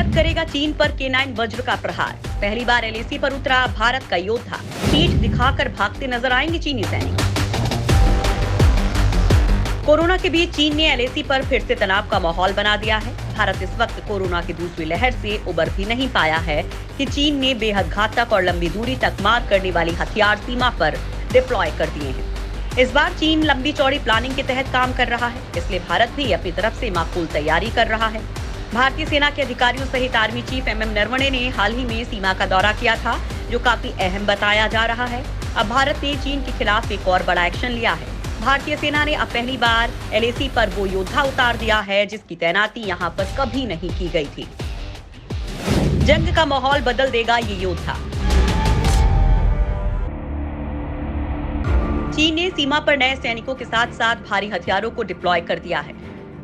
अब करेगा चीन पर K9 वज्र का प्रहार। पहली बार LAC पर उतरा भारत का योद्धा। पीठ दिखाकर भागते नजर आएंगे चीनी सैनिक। कोरोना के बीच चीन ने LAC पर फिर से तनाव का माहौल बना दिया है। भारत इस वक्त कोरोना की दूसरी लहर से उबर भी नहीं पाया है कि चीन ने बेहद घातक और लंबी दूरी तक मार करने वाली हथियार सीमा पर डिप्लॉय कर दिए हैं। इस बार चीन लंबी चौड़ी प्लानिंग के तहत काम कर रहा है, इसलिए भारत भी अपनी तरफ से माकूल तैयारी कर रहा है। भारतीय सेना के अधिकारियों सहित आर्मी चीफ MM नरवणे ने हाल ही में सीमा का दौरा किया था, जो काफी अहम बताया जा रहा है। अब भारत ने चीन के खिलाफ एक और बड़ा एक्शन लिया है। भारतीय सेना ने अब पहली बार LAC पर वो योद्धा उतार दिया है जिसकी तैनाती यहाँ पर कभी नहीं की गई थी। जंग का माहौल बदल देगा ये योद्धा। चीन ने सीमा पर नए सैनिकों के साथ साथ भारी हथियारों को डिप्लॉय कर दिया है,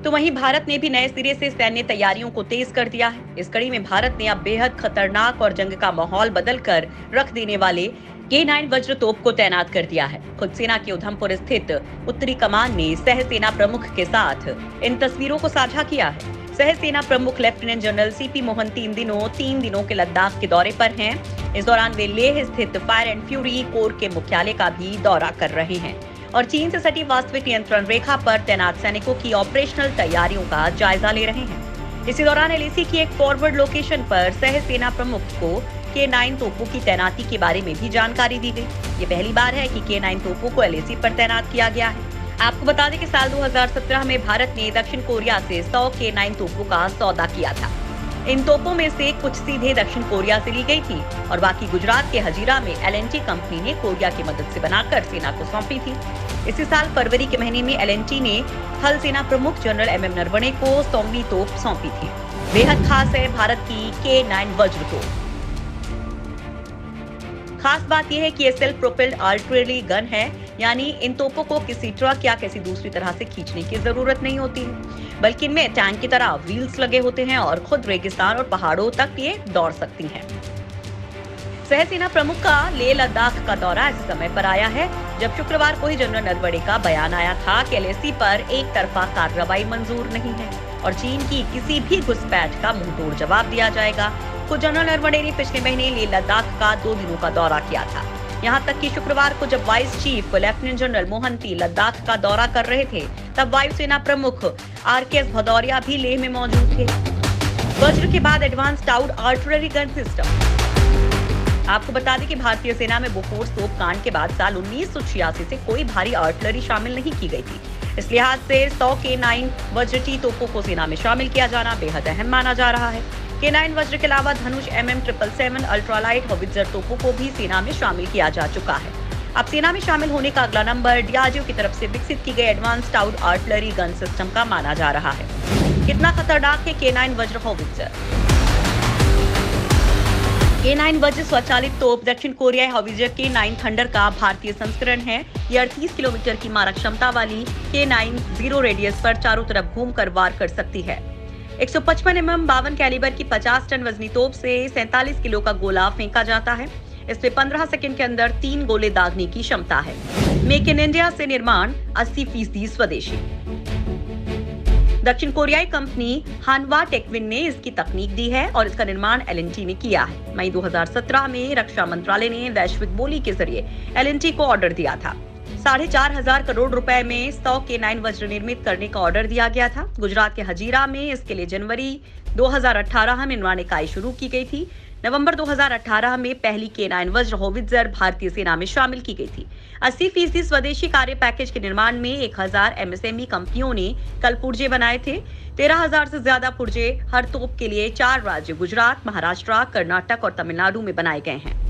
तो वहीं भारत ने भी नए सिरे से सैन्य तैयारियों को तेज कर दिया है। इस कड़ी में भारत ने अब बेहद खतरनाक और जंग का माहौल बदलकर रख देने वाले K9 वज्र तोप को तैनात कर दिया है। खुद सेना के उधमपुर स्थित उत्तरी कमान ने सह सेना प्रमुख के साथ इन तस्वीरों को साझा किया है। सह सेना प्रमुख लेफ्टिनेंट जनरल CP मोहन 3 दिनों के लद्दाख के दौरे पर हैं। इस दौरान वे लेह स्थित फायर एंड फ्यूरी कोर के मुख्यालय का भी दौरा कर रहे हैं और चीन से सटी वास्तविक नियंत्रण रेखा पर तैनात सैनिकों की ऑपरेशनल तैयारियों का जायजा ले रहे हैं। इसी दौरान LAC की एक फॉरवर्ड लोकेशन पर सह सेना प्रमुख को K9 तोपों की तैनाती के बारे में भी जानकारी दी गई। ये पहली बार है कि K9 तोपों को LAC पर तैनात किया गया है। आपको बता दें कि साल 2017 में भारत ने दक्षिण कोरिया से 100 K9 तोपों का सौदा किया था। इन तोपों में से कुछ सीधे दक्षिण कोरिया से ली गई थी और बाकी गुजरात के हजीरा में L&T कंपनी ने कोरिया की मदद से बनाकर सेना को सौंपी थी। इसी साल फरवरी के महीने में L&T ने थल सेना प्रमुख जनरल MM नरवणे को 100वीं तोप सौंपी थी। बेहद खास है भारत की K9 वज्र तोप। खास बात यह है कि ये सेल्फ प्रोपेल्ड आर्टिलरी गन है, यानी इन तोपों को किसी ट्रक या किसी दूसरी तरह से खींचने की जरूरत नहीं होती है, बल्कि इनमें टैंक की तरह व्हील्स लगे होते हैं और खुद रेगिस्तान और पहाड़ों तक ये दौड़ सकती हैं। सहसेना प्रमुख का लेह लद्दाख का दौरा ऐसे समय पर आया है जब शुक्रवार को ही जनरल नरवणे का बयान आया था कि LAC पर एक तरफा कार्रवाई मंजूर नहीं है और चीन की किसी भी घुसपैठ का मुंहतोड़ जवाब दिया जाएगा। खुद जनरल नरवणे ने पिछले महीने लेह लद्दाख का 2 दिनों का दौरा किया था। यहाँ तक कि शुक्रवार को जब vice chief lieutenant general Mohanty Ladakh का दौरा कर रहे थे, तब वायुसेना प्रमुख RKS भदौरिया भी लेह में मौजूद थे। वज्र के बाद advance towed artillery gun system. आपको बता दें कि भारतीय सेना में बोफोर्स तोप कांड के बाद साल 1986 से कोई भारी आर्टिलरी शामिल नहीं की गई थी। इस लिहाज से 100 K9 वज्र टी तोपों को सेना में शामिल किया जाना बेहद अहम माना जा रहा है। K9 वज्र के अलावा धनुष MM777 अल्ट्रालाइट हॉवित्जर तोपों को भी सेना में शामिल किया जा चुका है। अब सेना में शामिल होने का अगला नंबर DRDO की तरफ से विकसित की गई advance towed artillery gun system का माना जा रहा है। कितना खतरनाक है K9 वज्र हॉवित्जर? K9 वज्र स्वचालित तोप दक्षिण कोरियाई हॉवित्जर K9 थंडर का भारतीय संस्करण है। ये 38 किलोमीटर की मारक क्षमता वाली K9 जीरो रेडियस पर चारों तरफ घूमकर वार कर सकती है। 155 mm 52 कैलिबर की 50 टन वजनी तोप से 47 किलो का गोला फेंका जाता है। इसमें 15 सेकंड के अंदर 3 गोले दागने की क्षमता है। मेक इन इंडिया से निर्माण 80% स्वदेशी। दक्षिण कोरियाई कंपनी हानवा टेकविन ने इसकी तकनीक दी है और इसका निर्माण L&T ने किया है। मई 2017 में रक्षा मंत्रालय ने वैश्विक बोली के जरिए L&T को ऑर्डर दिया था। 4,500 करोड़ रुपए में 100 K9 वज्र निर्मित करने का ऑर्डर दिया गया था। गुजरात के हजीरा में इसके लिए जनवरी 2018 में निर्माण इकाई शुरू की गई थी। नवंबर 2018 में पहली K9 वज्र हॉवित्जर भारतीय सेना में शामिल की गई थी। 80% स्वदेशी कार्य पैकेज के निर्माण में 1000 MSME कंपनियों ने कल पुर्जे बनाए थे। 13,000 से ज्यादा पुर्जे हर तोप के लिए 4 राज्य गुजरात, महाराष्ट्र, कर्नाटक और तमिलनाडु में बनाए गए हैं।